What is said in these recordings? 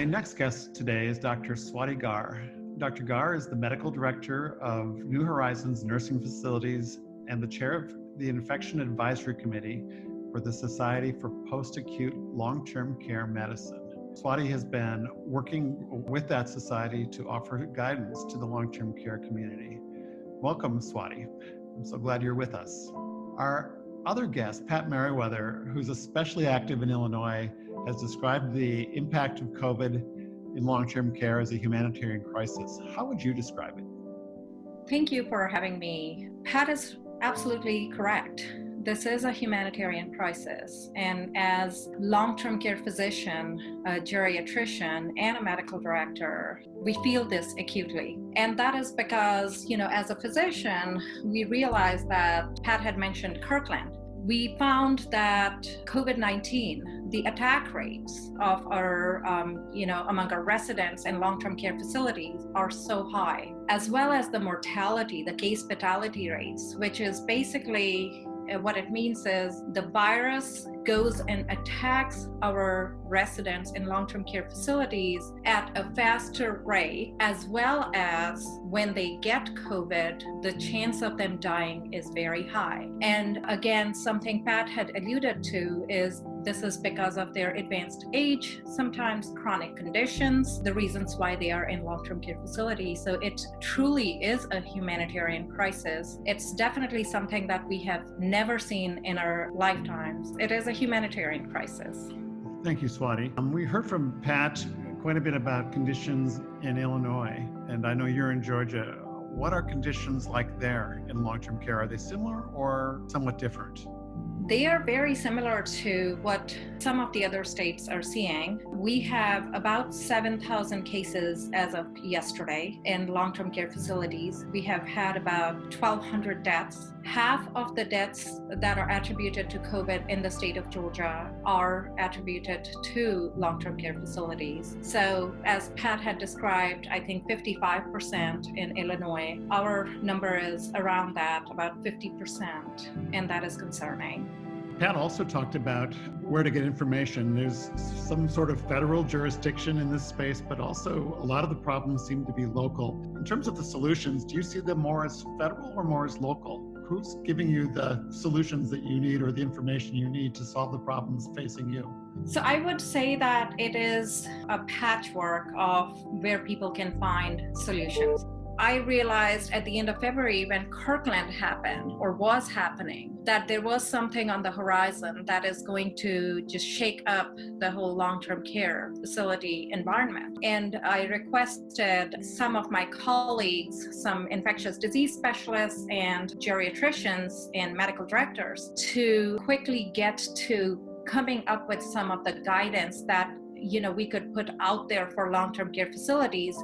next guest today is Dr. Swati Gar. Dr. Gar is the Medical Director of New Horizons Nursing Facilities and the Chair of the Infection Advisory Committee for the Society for Post-Acute Long-Term Care Medicine. Swati has been working with that society to offer guidance to the long-term care community. Welcome, Swati. I'm so glad you're with us. Our other guest, Pat Merriweather, who's especially active in Illinois, has described the impact of COVID in long-term care as a humanitarian crisis. How would you describe it? Thank you for having me. Pat is absolutely correct. This is a humanitarian crisis, and as long-term care physician, a geriatrician, and a medical director, we feel this acutely. And that is because, as a physician, we realized that Pat had mentioned Kirkland. We found that COVID-19, the attack rates of our, among our residents and long-term care facilities are so high, as well as the mortality, the case fatality rates, which is basically what it means is the virus goes and attacks our residents in long-term care facilities at a faster rate, as well as when they get COVID, the chance of them dying is very high. And again, something Pat had alluded to is this is because of their advanced age, sometimes chronic conditions, the reasons why they are in long-term care facilities. So it truly is a humanitarian crisis. It's definitely something that we have never seen in our lifetimes. It is a humanitarian crisis. Thank you, Swati. We heard from Pat quite a bit about conditions in Illinois, and I know you're in Georgia. What are conditions like there in long-term care? Are they similar or somewhat different? They are very similar to what some of the other states are seeing. We have about 7,000 cases as of yesterday in long-term care facilities. We have had about 1,200 deaths. Half of the deaths that are attributed to COVID in the state of Georgia are attributed to long-term care facilities. So as Pat had described, I think 55% in Illinois. Our number is around that, about 50%, and that is concerning. Pat also talked about where to get information. There's some sort of federal jurisdiction in this space, but also a lot of the problems seem to be local. In terms of the solutions, do you see them more as federal or more as local? Who's giving you the solutions that you need or the information you need to solve the problems facing you? So I would say that it is a patchwork of where people can find solutions. I realized at the end of February when Kirkland happened or was happening that there was something on the horizon that is going to just shake up the whole long-term care facility environment. And I requested some of my colleagues, some infectious disease specialists and geriatricians and medical directors to quickly get to coming up with some of the guidance that we could put out there for long-term care facilities.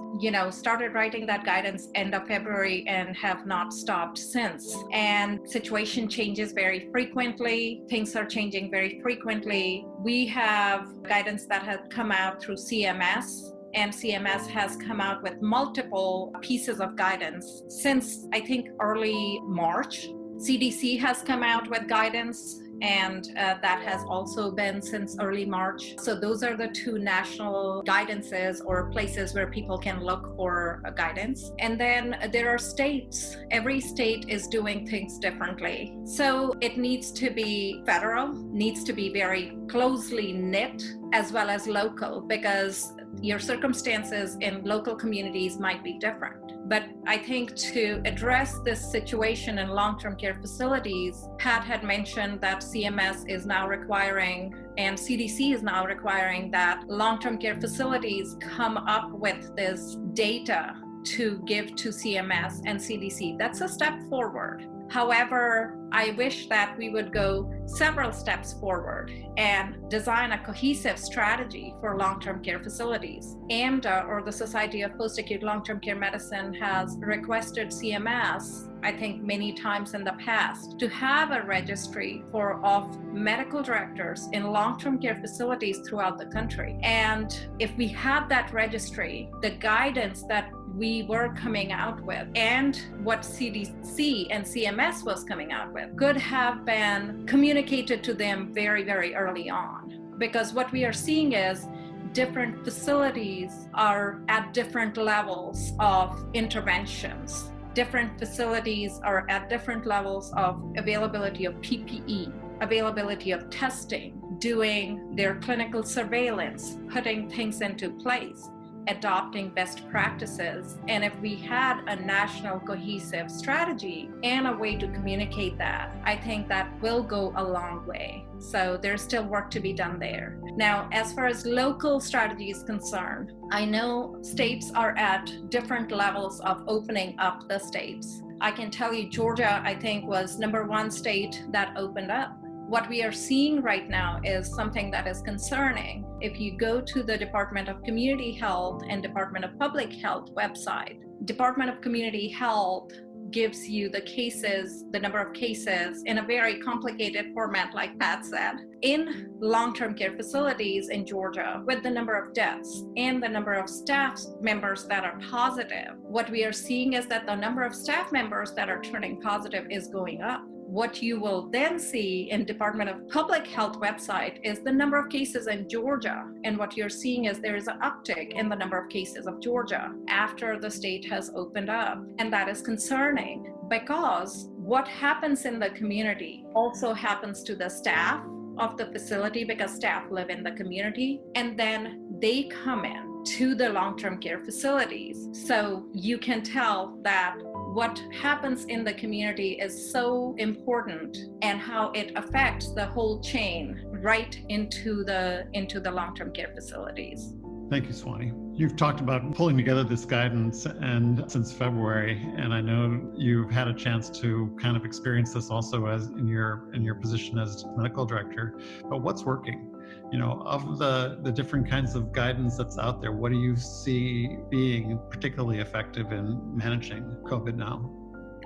Started writing that guidance end of February and have not stopped since. And situation changes very frequently. Things are changing very frequently. We have guidance that has come out through CMS, and CMS has come out with multiple pieces of guidance since, I think, early March. CDC has come out with guidance, and that has also been since early March. So those are the two national guidances or places where people can look for guidance. And then there are states. Every state is doing things differently. So it needs to be federal, needs to be very closely knit, as well as local, because your circumstances in local communities might be different. But I think to address this situation in long-term care facilities, Pat had mentioned that CMS is now requiring and CDC is now requiring that long-term care facilities come up with this data to give to CMS and CDC. That's a step forward. However, I wish that we would go several steps forward and design a cohesive strategy for long-term care facilities. AMDA, or the Society of Post-Acute Long-Term Care Medicine, has requested CMS, I think many times in the past, to have a registry of medical directors in long-term care facilities throughout the country. And if we had that registry, the guidance that we were coming out with and what CDC and CMS was coming out with could have been communicated to them very, very early on. Because what we are seing is different facilities are at different levels of interventions. Different facilities are at different levels of availability of PPE, availability of testing, doing their clinical surveillance, putting things into place, adopting best practices. And if we had a national cohesive strategy and a way to communicate that, I think that will go a long way. So there's still work to be done there. Now, as far as local strategy is concerned, I know states are at different levels of opening up the states. I can tell you Georgia, I think, was #1 state that opened up. What we are seeing right now is something that is concerning. If you go to the Department of Community Health and Department of Public Health website, Department of Community Health gives you the cases, the number of cases in a very complicated format, like Pat said, in long-term care facilities in Georgia, with the number of deaths and the number of staff members that are positive. What we are seeing is that the number of staff members that are turning positive is going up. What you will then see in Department of Public Health website is the number of cases in Georgia. And what you're seeing is there is an uptick in the number of cases of Georgia after the state has opened up. And that is concerning, because what happens in the community also happens to the staff of the facility, because staff live in the community, and then they come in to the long-term care facilities. So you can tell that what happens in the community is so important, and how it affects the whole chain right into the long-term care facilities. Thank you, Swati. You've talked about pulling together this guidance and since February, and I know you've had a chance to kind of experience this also as in your position as medical director. But what's working? You know, of the different kinds of guidance that's out there, what do you see being particularly effective in managing COVID now?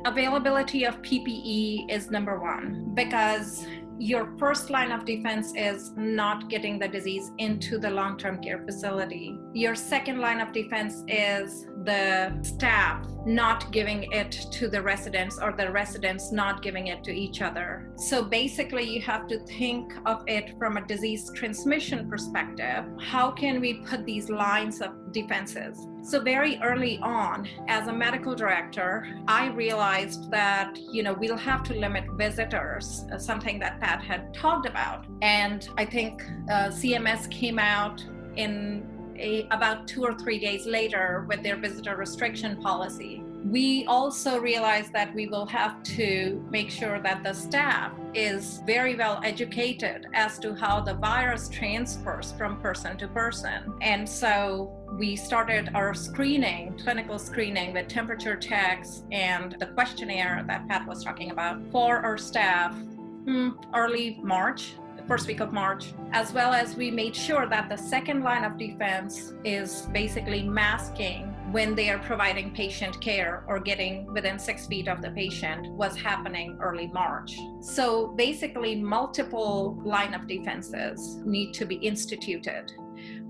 Availability of PPE is #1, because your first line of defense is not getting the disease into the long-term care facility. Your second line of defense is the staff not giving it to the residents, or the residents not giving it to each other. So basically you have to think of it from a disease transmission perspective. How can we put these lines of defenses? So very early on, as a medical director, I realized that, we'll have to limit visitors, something that Pat had talked about. And I think CMS came out in about 2 or 3 days later with their visitor restriction policy. We also realized that we will have to make sure that the staff is very well educated as to how the virus transfers from person to person. And so we started our screening, clinical screening, with temperature checks and the questionnaire that Pat was talking about for our staff early March. First week of March, as well as we made sure that the second line of defense is basically masking when they are providing patient care or getting within 6 feet of the patient was happening early March. So basically multiple line of defenses need to be instituted.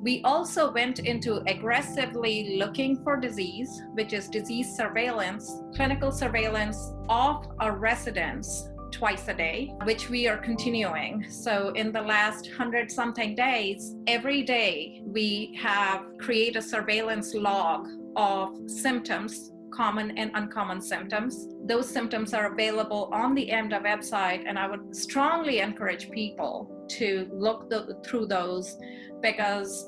We also went into aggressively looking for disease, which is disease surveillance, clinical surveillance of our residents twice a day, which we are continuing. So in the last 100-something days, every day we have created a surveillance log of symptoms, common and uncommon symptoms. Those symptoms are available on the AMDA website, and I would strongly encourage people to look through those, because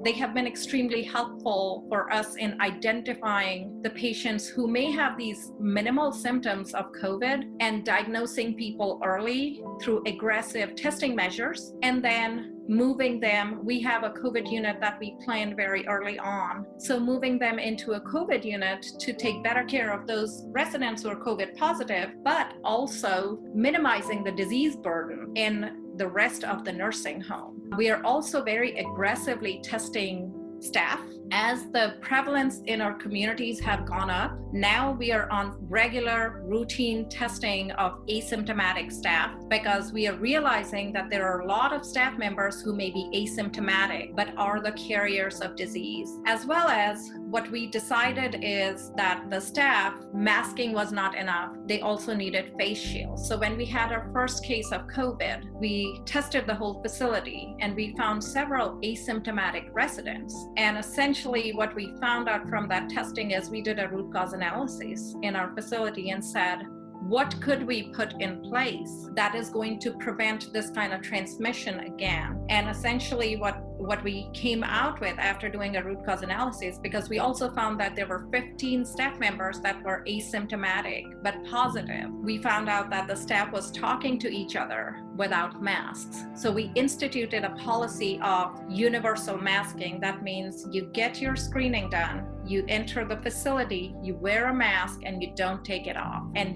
they have been extremely helpful for us in identifying the patients who may have these minimal symptoms of COVID and diagnosing people early through aggressive testing measures, and then moving them. We have a COVID unit that we planned very early on. So moving them into a COVID unit to take better care of those residents who are COVID positive, but also minimizing the disease burden in the rest of the nursing home. We are also very aggressively testing staff As the prevalence in our communities have gone up, now we are on regular routine testing of asymptomatic staff because we are realizing that there are a lot of staff members who may be asymptomatic but are the carriers of disease. As well as what we decided is that the staff masking was not enough. They also needed face shields. So when we had our first case of COVID, we tested the whole facility and we found several asymptomatic residents. And essentially what we found out from that testing is we did a root cause analysis in our facility and said, what could we put in place that is going to prevent this kind of transmission again? And essentially what we came out with after doing a root cause analysis, because we also found that there were 15 staff members that were asymptomatic but positive. We found out that the staff was talking to each other without masks. So we instituted a policy of universal masking. That means you get your screening done, you enter the facility, you wear a mask, and you don't take it off. And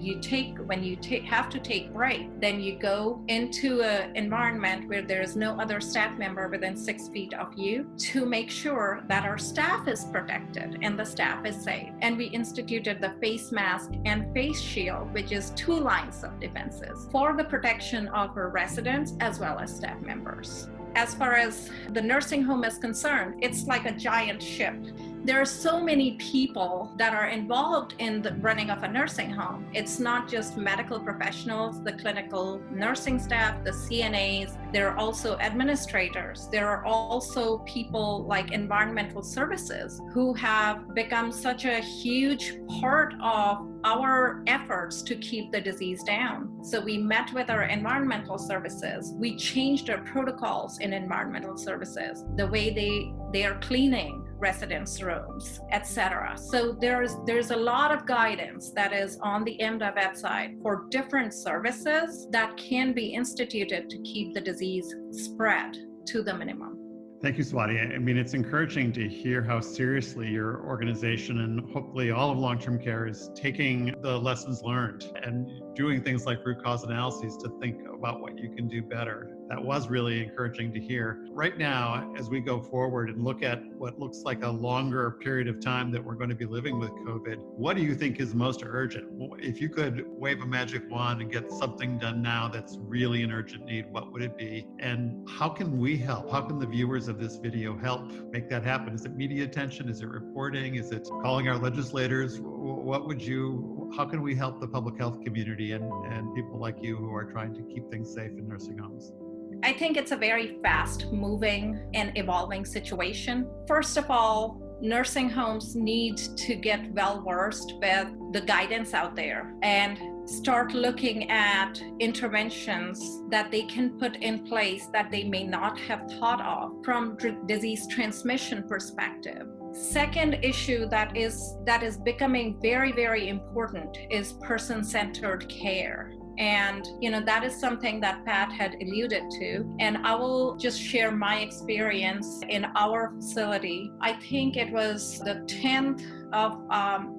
when you have to take break, then you go into an environment where there is no other staff member within 6 feet of you to make sure that our staff is protected and the staff is safe. And we instituted the face mask and face shield, which is 2 lines of defenses for the protection of our residents as well as staff members. As far as the nursing home is concerned, it's like a giant ship. There are so many people that are involved in the running of a nursing home. It's not just medical professionals, the clinical nursing staff, the CNAs. There are also administrators. There are also people like environmental services who have become such a huge part of our efforts to keep the disease down. So we met with our environmental services. We changed our protocols in environmental services, the way they are cleaning residents' rooms, etc. So there's a lot of guidance that is on the MWED side for different services that can be instituted to keep the disease spread to the minimum. Thank you, Swati. I mean, it's encouraging to hear how seriously your organization and hopefully all of long-term care is taking the lessons learned and doing things like root cause analyses to think about what you can do better. That was really encouraging to hear. Right now, as we go forward and look at what looks like a longer period of time that we're going to be living with COVID, what do you think is most urgent? If you could wave a magic wand and get something done now that's really an urgent need, what would it be? And how can we help? How can the viewers of this video help make that happen? Is it media attention? Is it reporting? Is it calling our legislators? How can we help the public health community and people like you who are trying to keep things safe in nursing homes? I think it's a very fast moving and evolving situation. First of all, nursing homes need to get well versed with the guidance out there and start looking at interventions that they can put in place that they may not have thought of from disease transmission perspective. Second issue that is becoming very, very important is person-centered care. And, that is something that Pat had alluded to. And I will just share my experience in our facility. I think it was the 10th of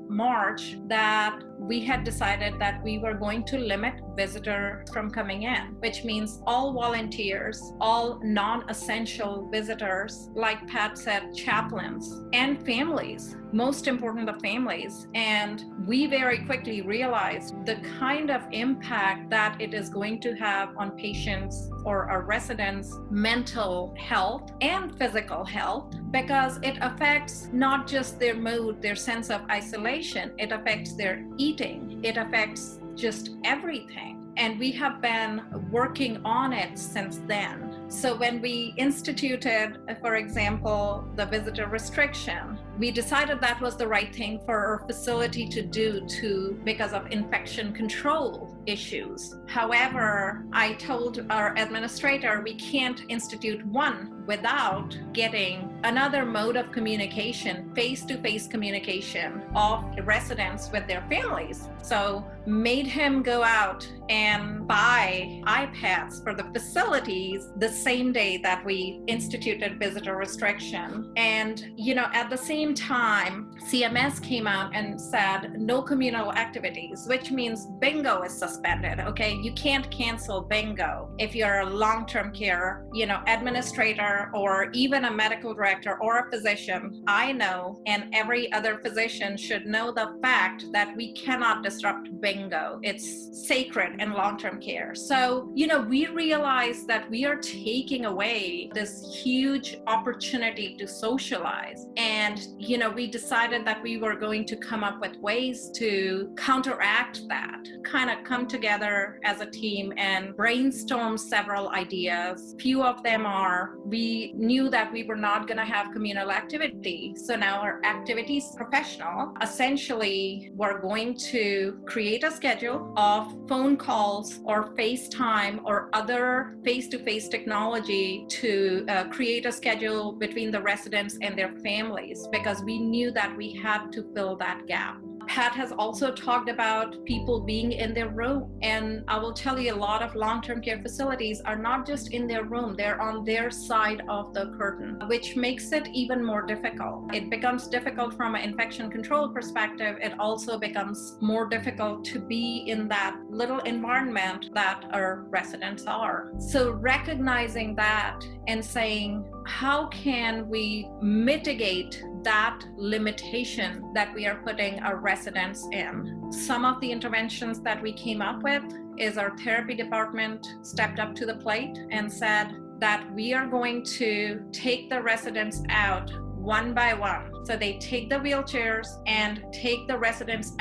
March that we had decided that we were going to limit visitors from coming in, which means all volunteers, all non-essential visitors, like Pat said, chaplains and families, most important the families. And we very quickly realized the kind of impact that it is going to have on patients or our residents' mental health and physical health, because it affects not just their mood, their sense of isolation, it affects their eating, it affects just everything. And we have been working on it since then. So when we instituted, for example, the visitor restriction, we decided that was the right thing for our facility to do because of infection control issues. However, I told our administrator we can't institute one without getting another mode of communication, face-to-face communication of residents with their families. So made him go out and buy iPads for the facilities the same day that we instituted visitor restriction. And, at the same time, CMS came out and said no communal activities, which means bingo is suspended. Okay, you can't cancel bingo if you're a long-term care, administrator, or even a medical director or a physician. I know, and every other physician should know the fact that we cannot disrupt bingo. It's sacred in long-term care. So, we realize that we are taking away this huge opportunity to socialize. And, we decided that we were going to come up with ways to counteract that, kind of come together as a team and brainstorm several ideas. Few of them are, we knew that we were not going to have communal activity. So now our activities professional essentially were going to create a schedule of phone calls or FaceTime or other face-to-face technology to create a schedule between the residents and their families, because we knew that we had to fill that gap. Pat has also talked about people being in their room. And I will tell you, a lot of long-term care facilities are not just in their room, they're on their side of the curtain, which makes it even more difficult. It becomes difficult from an infection control perspective. It also becomes more difficult to be in that little environment that our residents are. So recognizing that and saying, how can we mitigate that limitation that we are putting our residents in? Some of the interventions that we came up with is our therapy department stepped up to the plate and said that we are going to take the residents out one by one. So they take the wheelchairs and take the residents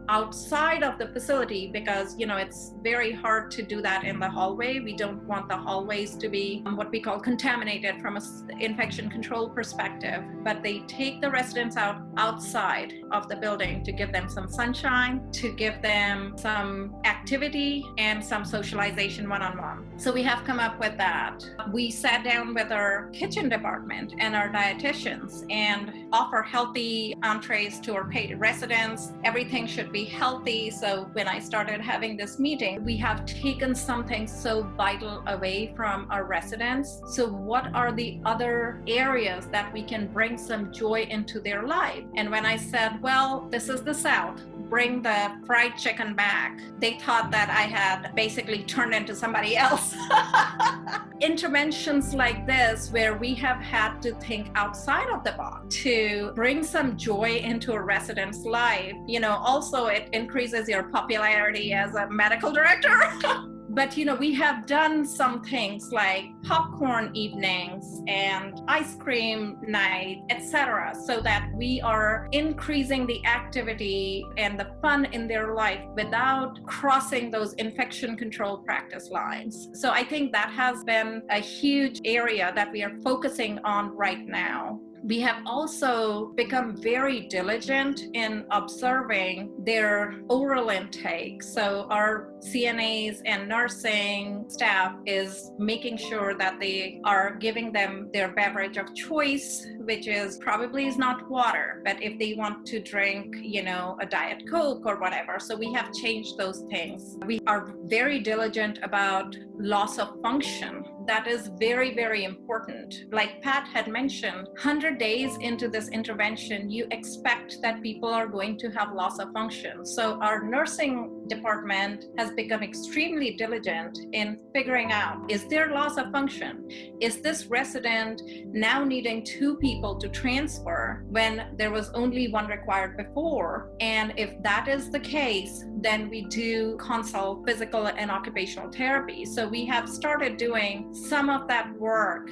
outside of the facility, because it's very hard to do that in the hallway. We don't want the hallways to be what we call contaminated from an infection control perspective, but they take the residents outside of the building to give them some sunshine, to give them some activity and some socialization one-on-one. So we have come up with that. We sat down with our kitchen department and our dietitians and offer healthy entrees to our residents. Everything should be healthy. So when I started having this meeting, we have taken something so vital away from our residents. So what are the other areas that we can bring some joy into their life? And when I said, well, this is the South, bring the fried chicken back, they thought that I had basically turned into somebody else. Interventions like this, where we have had to think outside of the box to bring some joy into a resident's life, also it increases your popularity as a medical director. But we have done some things like popcorn evenings and ice cream night, etc., so that we are increasing the activity and the fun in their life without crossing those infection control practice lines. So I think that has been a huge area that we are focusing on right now. We have also become very diligent in observing their oral intake. So our CNAs and nursing staff is making sure that they are giving them their beverage of choice, which is probably is not water, but if they want to drink, a Diet Coke or whatever. So we have changed those things. We are very diligent about loss of function. That is very, very important. Like Pat had mentioned, 100 days into this intervention, you expect that people are going to have loss of function. So our nursing department has become extremely diligent in figuring out, is there loss of function? Is this resident now needing 2 people to transfer when there was only 1 required before? And if that is the case, then we do consult physical and occupational therapy. So we have started doing some of that work,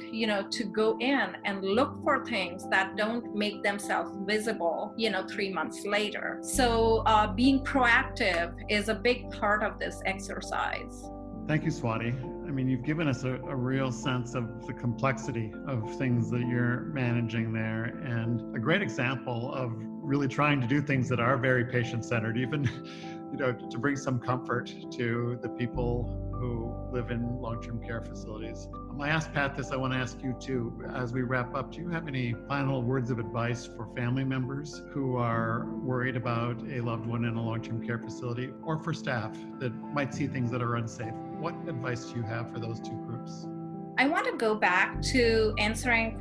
to go in and look for things that don't make themselves visible, 3 months later. So being proactive is a big part of this exercise. Thank you, Swati. I mean, you've given us a real sense of the complexity of things that you're managing there, and a great example of really trying to do things that are very patient-centered, even to bring some comfort to the people who live in long-term care facilities. I asked Pat this, I want to ask you too. As we wrap up, do you have any final words of advice for family members who are worried about a loved one in a long-term care facility, or for staff that might see things that are unsafe? What advice do you have for those two groups? I want to go back to answering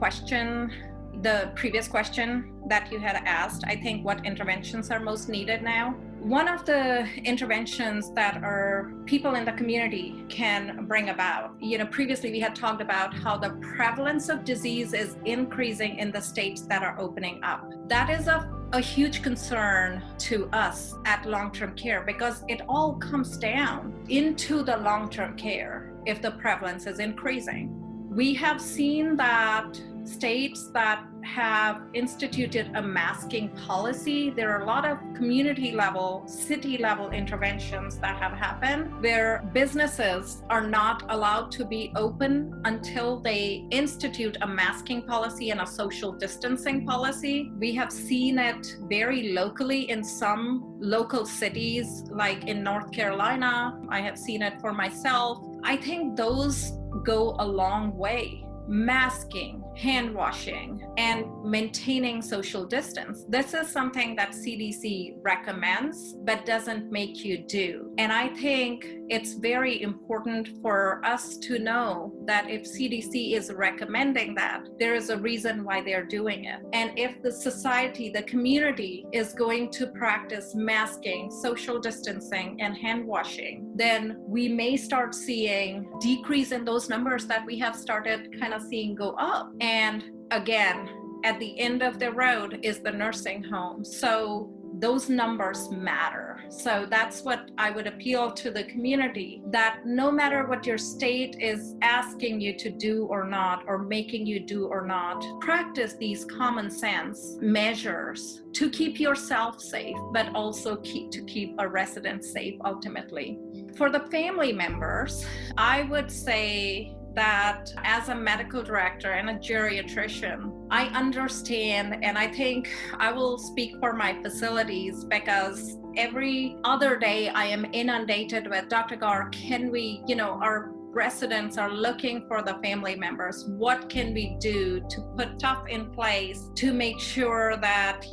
the previous question that you had asked. I think what interventions are most needed now. One of the interventions that our people in the community can bring about, previously we had talked about how the prevalence of disease is increasing in the states that are opening up. That is a huge concern to us at long-term care, because it all comes down into the long-term care if the prevalence is increasing. We have seen that states that have instituted a masking policy, there are a lot of community level, city level interventions that have happened where businesses are not allowed to be open until they institute a masking policy and a social distancing policy. We have seen it very locally in some local cities, like in North Carolina. I have seen it for myself. I think those go a long way. Masking, hand washing, and maintaining social distance. This is something that CDC recommends but doesn't make you do. And I think it's very important for us to know that if CDC is recommending that, there is a reason why they're doing it. And if the society, the community is going to practice masking, social distancing, and hand washing, then we may start seeing decrease in those numbers that we have started kind of seeing go up. And again, at the end of the road is the nursing home. So those numbers matter. So that's what I would appeal to the community, that no matter what your state is asking you to do or not, or making you do or not, practice these common sense measures to keep yourself safe, but also to keep a resident safe ultimately. For the family members, I would say that as a medical director and a geriatrician, I understand, and I think I will speak for my facilities, because every other day I am inundated with, Dr. Gar, can we, our residents are looking for the family members. What can we do to put stuff in place to make sure that,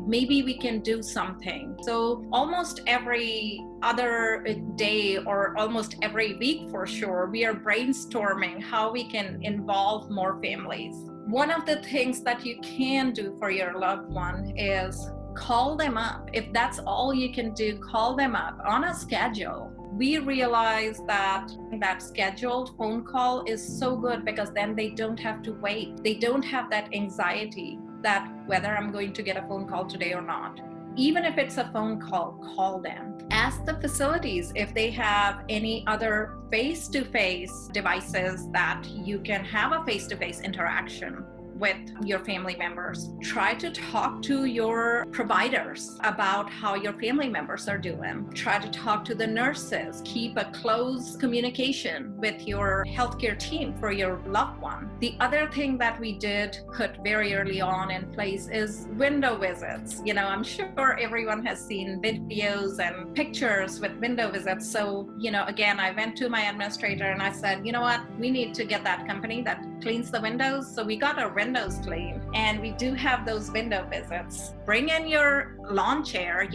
maybe we can do something. So almost every other day, or almost every week for sure, we are brainstorming how we can involve more families. One of the things that you can do for your loved one is call them up. If that's all you can do, call them up on a schedule. We realize that scheduled phone call is so good, because then they don't have to wait. They don't have that anxiety that whether I'm going to get a phone call today or not. Even if it's a phone call, call them. Ask the facilities if they have any other face-to-face devices that you can have a face-to-face interaction with your family members. Try to talk to your providers about how your family members are doing. Try to talk to the nurses. Keep a close communication with your healthcare team for your loved one. The other thing that we did put very early on in place is window visits. I'm sure everyone has seen videos and pictures with window visits. So, again, I went to my administrator and I said, you know what, we need to get that company that cleans the windows. So we got our windows cleaned, and we do have those window visits. Bring in your lawn chair,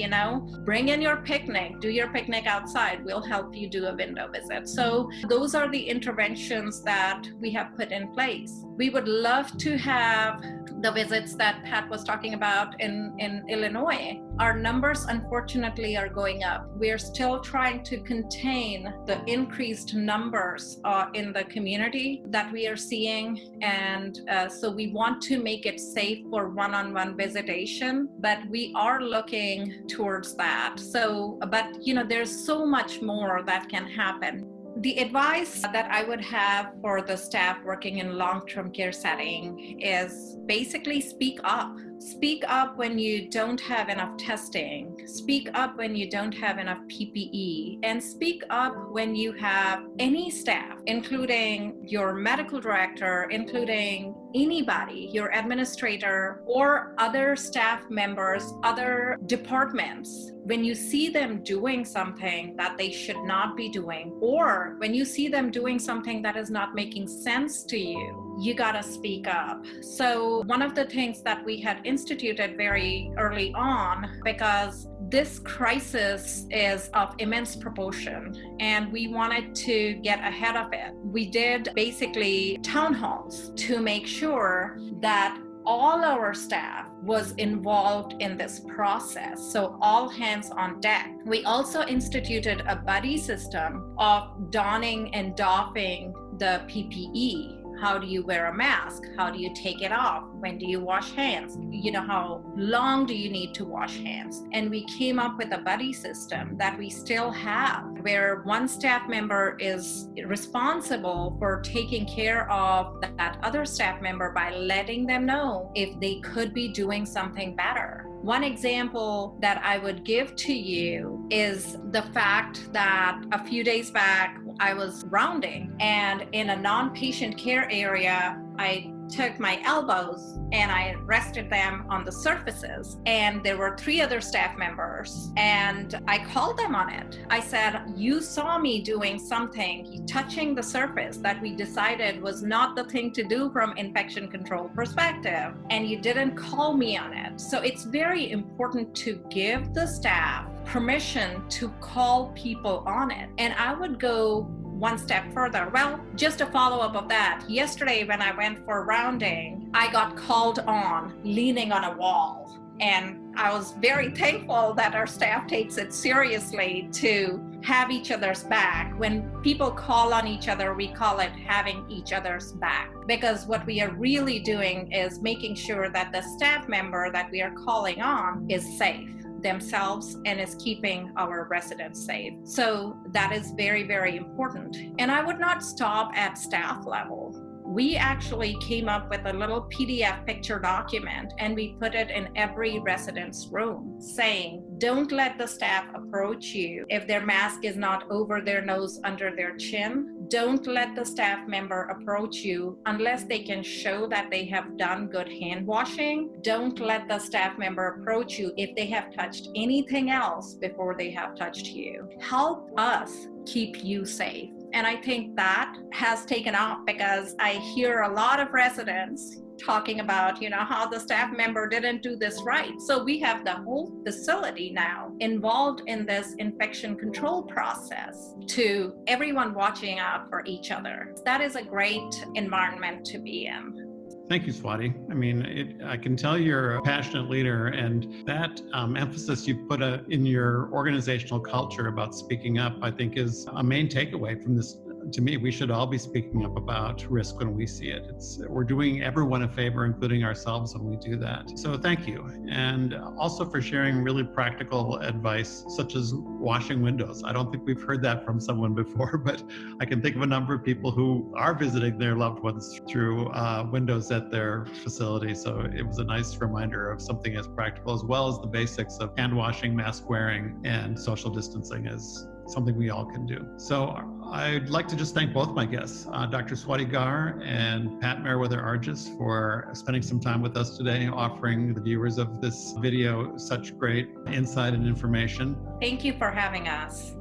bring in your picnic, do your picnic outside. We'll help you do a window visit. So those are the interventions that we have put in place. We would love to have the visits that Pat was talking about in Illinois. Our numbers, unfortunately, are going up. We're still trying to contain the increased numbers in the community that we are seeing. And so we want to make it safe for one-on-one visitation, but we are looking towards that. So, but there's so much more that can happen. The advice that I would have for the staff working in long-term care setting is basically speak up. Speak up when you don't have enough testing. Speak up when you don't have enough PPE. And speak up when you have any staff, including your medical director, including anybody, your administrator or other staff members, other departments, when you see them doing something that they should not be doing, or when you see them doing something that is not making sense to you, you gotta speak up. So one of the things that we had instituted very early on, because this crisis is of immense proportion and we wanted to get ahead of it, we did basically town halls to make sure that all our staff was involved in this process. So all hands on deck. We also instituted a buddy system of donning and doffing the PPE. How do you wear a mask? How do you take it off? When do you wash hands? You know, how long do you need to wash hands? And we came up with a buddy system that we still have, where one staff member is responsible for taking care of that other staff member by letting them know if they could be doing something better. One example that I would give to you is the fact that a few days back, I was rounding, and in a non-patient care area, I took my elbows and I rested them on the surfaces, and there were 3 other staff members, and I called them on it. I said, you saw me doing something, touching the surface that we decided was not the thing to do from infection control perspective, and you didn't call me on it. So it's very important to give the staff permission to call people on it. And I would go one step further. Well, just a follow-up of that. Yesterday when I went for rounding, I got called on leaning on a wall. And I was very thankful that our staff takes it seriously to have each other's back. When people call on each other, we call it having each other's back. Because what we are really doing is making sure that the staff member that we are calling on is safe themselves and is keeping our residents safe. So that is very, very important. And I would not stop at staff level. We actually came up with a little PDF picture document and we put it in every resident's room saying, don't let the staff approach you if their mask is not over their nose, under their chin. Don't let the staff member approach you unless they can show that they have done good hand washing. Don't let the staff member approach you if they have touched anything else before they have touched you. Help us keep you safe. And I think that has taken off because I hear a lot of residents talking about, how the staff member didn't do this right. So we have the whole facility now involved in this infection control process, to everyone watching out for each other. That is a great environment to be in. Thank you, Swati. I mean, I can tell you're a passionate leader, and that emphasis you put in your organizational culture about speaking up, I think, is a main takeaway from this. To me, we should all be speaking up about risk when we see it. We're doing everyone a favor, including ourselves, when we do that. So thank you. And also for sharing really practical advice, such as washing windows. I don't think we've heard that from someone before, but I can think of a number of people who are visiting their loved ones through windows at their facility. So it was a nice reminder of something as practical, as well as the basics of hand washing, mask wearing, and social distancing is something we all can do. So I'd like to just thank both my guests, Dr. Swati Gar and Pat Meriwether-Argis, for spending some time with us today, offering the viewers of this video such great insight and information. Thank you for having us.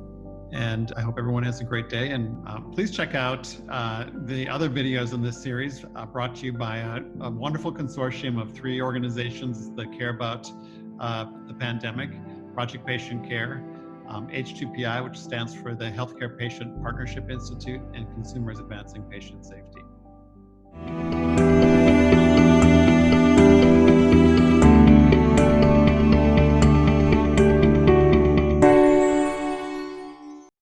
And I hope everyone has a great day. And please check out the other videos in this series brought to you by a wonderful consortium of 3 organizations that care about the pandemic: Project Patient Care, H2PI, which stands for the Healthcare Patient Partnership Institute, and Consumers Advancing Patient Safety.